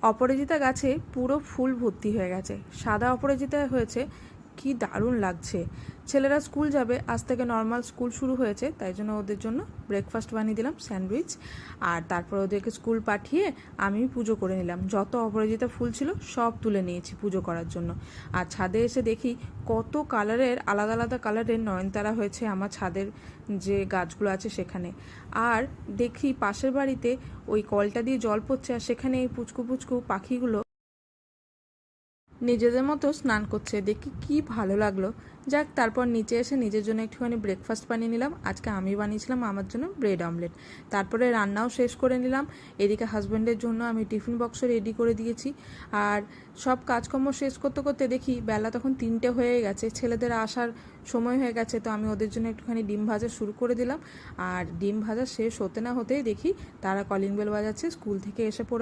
অপরাজিতা গাছে পুরো ফুল ভর্তি হয়ে গেছে। সাদা অপরাজিতা হয়েছে, কি দারুণ লাগছে। ছেলেরা স্কুল যাবে, আজ থেকে নর্মাল স্কুল শুরু হয়েছে, তাই জন্য ওদের জন্য ব্রেকফাস্ট বানিয়ে দিলাম, স্যান্ডউইচ। আর তারপর ওদেরকে স্কুল পাঠিয়ে আমি পুজো করে নিলাম। যত অপরাজিতা ফুল ছিল সব তুলে নিয়েছি পুজো করার জন্য। আর ছাদে এসে দেখি কত কালারের, আলাদা আলাদা কালারের নয়নতারা হয়েছে আমার ছাদের যে গাছগুলো আছে সেখানে। আর দেখি পাশের বাড়িতে ওই কলটা দিয়ে জল পড়ছে, আর সেখানে এই পুচকু পুচকু পাখিগুলো নিজেদের মতো স্নান করছে, দেখি কি ভালো লাগলো। যাক, তারপর নিচে এসে নিজের জন্য একটুখানি ব্রেকফাস্ট বানিয়ে নিলাম। আজকে আমি বানিয়েছিলাম আমার জন্য ব্রেড অমলেট। তারপরে রান্নাও শেষ করে নিলাম। এদিকে হাজব্যান্ডের জন্য আমি টিফিন বক্সও রেডি করে দিয়েছি। আর সব কাজকর্ম শেষ করতে করতে দেখি বেলা তখন 3টে হয়ে গেছে, ছেলেদের আসার সময় হয়ে গেছে। তো আমি ওদের জন্য একটুখানি ডিম ভাজা শুরু করে দিলাম। আর ডিম ভাজা শেষ হতে না হতেই দেখি তারা কলিং বেল বাজাচ্ছে, স্কুল থেকে এসে পড়েছে।